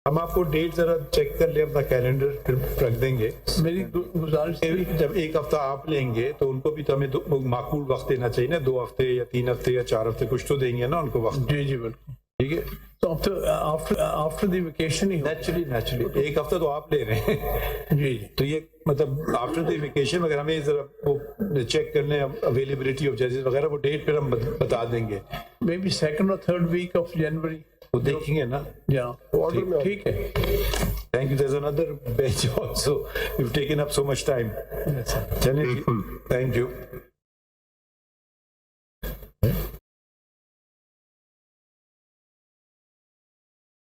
ہم آپ کو ڈیٹ ذرا چیک کر لیں اپنا کیلنڈر پھر رکھ دیں گے. میری گزارش جب ایک ہفتہ آپ لیں گے تو ان کو بھی تو ہمیں معقول وقت دینا چاہیے نا, 2 ہفتے یا 3 ہفتے یا 4 ہفتے کچھ تو دیں گے نا ان کو وقت. جی بالکل ٹھیک ہے, تو after the vacation he naturally ایک ہفتہ تو آپ لے رہے ہیں. جی تو یہ مطلب آفٹر دی ویکیشن اگر ہمیں ذرا وہ چیک کرنے اویلیبلٹی آف ججز وغیرہ, وہ ڈیٹ پھر ہم بتا دیں گے. مے بی 2nd اور 3rd ویک آف جنوری وہ دیکھیں گے نا. ٹھیک ہے. Thank you. There's another bench also. You've taken up so much time. Thank you.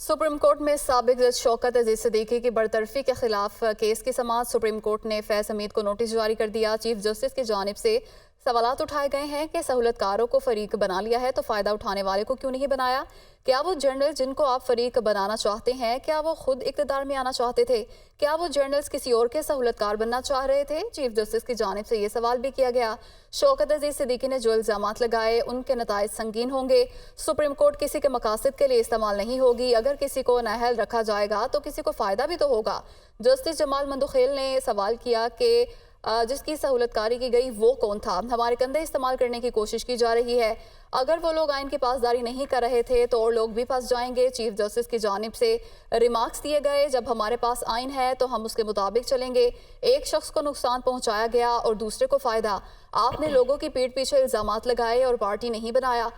Supreme court میں سابق جج شوکت عزیز صدیقی کی برطرفی کے خلاف کیس کی سماعت سپریم کورٹ نے فیض حمید کو نوٹس جاری کر دیا. چیف جسٹس کی جانب سے سوالات اٹھائے گئے ہیں کہ سہولت کاروں کو فریق بنا لیا ہے تو فائدہ اٹھانے والے کو کیوں نہیں بنایا؟ کیا وہ جرنل جن کو آپ فریق بنانا چاہتے ہیں کیا وہ خود اقتدار میں آنا چاہتے تھے؟ کیا وہ جرنلز کسی اور کے سہولت کار بننا چاہ رہے تھے؟ چیف جسٹس کی جانب سے یہ سوال بھی کیا گیا. شوکت عزیز صدیقی نے جو الزامات لگائے ان کے نتائج سنگین ہوں گے. سپریم کورٹ کسی کے مقاصد کے لیے استعمال نہیں ہوگی. اگر کسی کو نااہل رکھا جائے گا تو کسی کو فائدہ بھی تو ہوگا. جسٹس جمال مندوخیل نے سوال کیا کہ جس کی سہولت کاری کی گئی وہ کون تھا؟ ہمارے کندھے استعمال کرنے کی کوشش کی جا رہی ہے. اگر وہ لوگ آئین کی پاسداری نہیں کر رہے تھے تو اور لوگ بھی پھنس جائیں گے. چیف جسٹس کی جانب سے ریمارکس دیے گئے جب ہمارے پاس آئین ہے تو ہم اس کے مطابق چلیں گے. ایک شخص کو نقصان پہنچایا گیا اور دوسرے کو فائدہ. آپ نے لوگوں کی پیٹھ پیچھے الزامات لگائے اور پارٹی نہیں بنایا.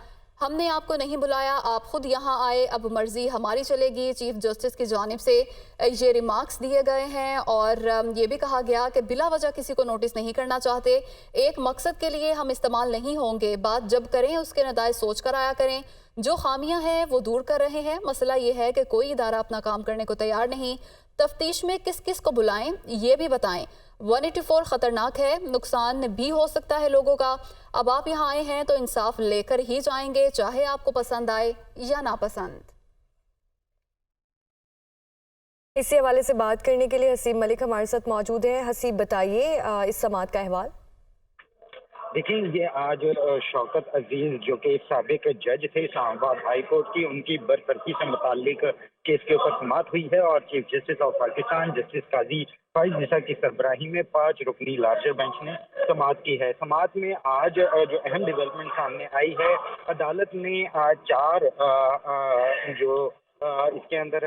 ہم نے آپ کو نہیں بلایا, آپ خود یہاں آئے, اب مرضی ہماری چلے گی. چیف جسٹس کی جانب سے یہ ریمارکس دیے گئے ہیں اور یہ بھی کہا گیا کہ بلا وجہ کسی کو نوٹس نہیں کرنا چاہتے. ایک مقصد کے لیے ہم استعمال نہیں ہوں گے. بات جب کریں اس کے نتائج سوچ کر آیا کریں. جو خامیاں ہیں وہ دور کر رہے ہیں. مسئلہ یہ ہے کہ کوئی ادارہ اپنا کام کرنے کو تیار نہیں. تفتیش میں کس کس کو بلائیں یہ بھی بتائیں. 184 خطرناک ہے, نقصان بھی ہو سکتا ہے لوگوں کا. اب آپ یہاں آئے ہیں تو انصاف لے کر ہی جائیں گے, چاہے آپ کو پسند آئے یا ناپسند. اسی حوالے سے بات کرنے کے لیے حسیب ملک ہمارے ساتھ موجود ہیں. حسیب بتائیے اس سماعت کا احوال. دیکھیں, یہ آج شوکت عزیز جو کہ سابق جج تھے اسلام آباد ہائی کورٹ کی, ان کی برطرفی سے متعلق کیس کے اوپر سماعت ہوئی ہے اور chief justice of Pakistan justice قاضی فائز نسا کی سربراہی میں 5 رکنی لارجر بینچ نے سماعت کی ہے. سماعت میں آج جو اہم ڈیولپمنٹ سامنے آئی ہے, عدالت نے 4 جو اس کے اندر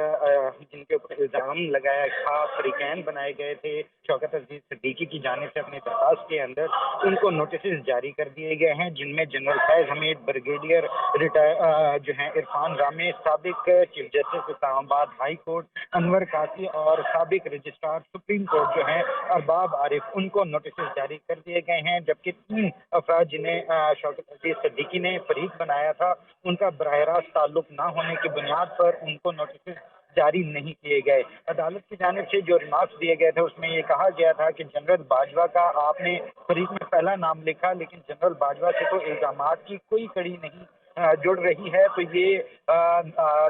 جن کے اوپر الزام لگایا تھا, فریقین بنائے گئے تھے شوکت عزیز صدیقی کی جانب سے اپنی درخواست کے اندر, ان کو نوٹسز جاری کر دیے گئے ہیں, جن میں جنرل فیض حمید, بریگیڈیئر جو ہیں عرفان رامے, سابق چیف جسٹس اسلام آباد ہائی کورٹ انور قاضی اور سابق رجسٹرار سپریم کورٹ جو ہیں ارباب عارف, ان کو نوٹسز جاری کر دیے گئے ہیں. جبکہ 3 افراد جنہیں شوکت عزیز صدیقی نے فریق بنایا تھا, ان کا براہ راست تعلق نہ ہونے کی بنیاد پر ان کو نوٹسز جاری نہیں کیے گئے. عدالت کی جانب سے جو ریمارکس دیے گئے تھے اس میں یہ کہا گیا تھا کہ جنرل باجوہ کا آپ نے فریق میں پہلا نام لکھا, لیکن جنرل باجوہ سے تو الزامات کی کوئی کڑی نہیں جڑ رہی ہے. تو یہ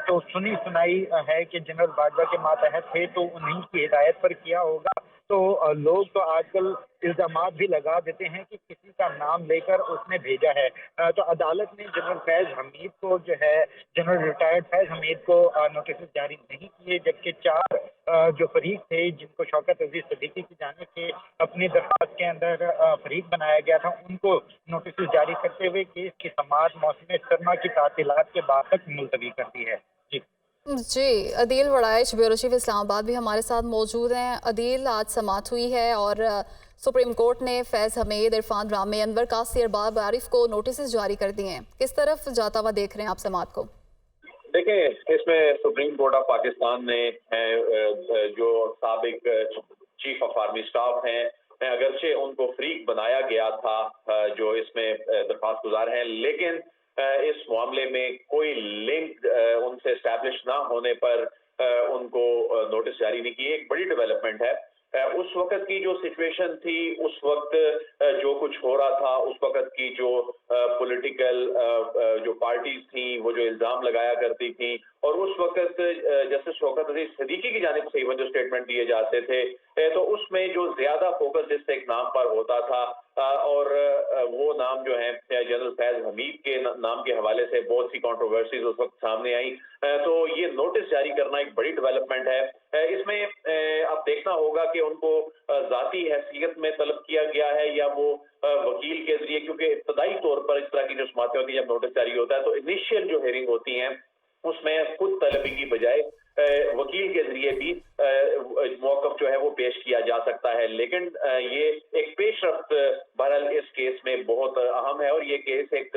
تو سنی سنائی ہے کہ جنرل باجوہ کے ماتحت تھے تو انہیں کی ہدایت پر کیا ہوگا. تو لوگ تو آج کل الزامات بھی لگا دیتے ہیں کہ کسی کا نام لے کر اس نے بھیجا ہے. تو عدالت نے جنرل فیض حمید کو جو ہے جنرل ریٹائرڈ فیض حمید کو نوٹسز جاری نہیں کیے, جبکہ 4 جو فریق تھے جن کو شوکت عزیز صدیقی کی جانب سے اپنی درخواست کے اندر فریق بنایا گیا تھا, ان کو نوٹسز جاری کرتے ہوئے کیس کی سماعت موسم سرما کی تعطیلات کے بعد تک ملتوی کر دی ہے. جی, عدیل وڑائچ بیورو چیف اسلام آباد بھی ہمارے ساتھ موجود ہیں. عدیل, آج سماعت ہوئی ہے اور سپریم کورٹ نے فیض حمید, عرفان رامے, انور قاضی, ارباب عارف کو نوٹسز جاری کر دیے ہیں. کس طرف جاتا ہوا دیکھ رہے ہیں آپ سماعت کو؟ دیکھیں, اس میں سپریم کورٹ آف پاکستان نے جو سابق چیف آف آرمی سٹاف ہیں, اگرچہ ان کو فریق بنایا گیا تھا جو اس میں درخواست گزار ہیں, لیکن اس معاملے میں کوئی لنک ان سے اسٹیبلش نہ ہونے پر ان کو نوٹس جاری نہیں کی. ایک بڑی ڈیولپمنٹ ہے. اس وقت کی جو سچویشن تھی, اس وقت جو کچھ ہو رہا تھا, اس وقت کی جو پولیٹیکل جو پارٹیز تھیں وہ جو الزام لگایا کرتی تھیں, اور اس وقت جسٹس شوکت عزیز صدیقی کی جانب سے ایون جو اسٹیٹمنٹ دیے جاتے تھے, تو اس میں جو زیادہ فوکس جس ایک نام پر ہوتا تھا اور وہ نام جو ہیں جنرل فیض حمید کے نام کے حوالے سے بہت سی کنٹروورسیز اس وقت سامنے آئیں، تو یہ نوٹس جاری کرنا ایک بڑی ڈیولپمنٹ ہے۔ اس میں اب دیکھنا ہوگا کہ ان کو ذاتی حیثیت میں طلب کیا گیا ہے یا وہ وکیل کے ذریعے، کیونکہ ابتدائی طور پر اس طرح کی جو سماعتیں ہوتی ہیں جب نوٹس جاری ہوتا ہے تو انیشیل جو ہیئرنگ ہوتی ہیں اس میں خود طلبی کی بجائے وکیل کے ذریعے بھی موقف جو ہے وہ پیش کیا جا سکتا ہے، لیکن یہ ایک پیش رفت بہرحال اس کیس میں بہت اہم ہے، اور یہ کیس ایک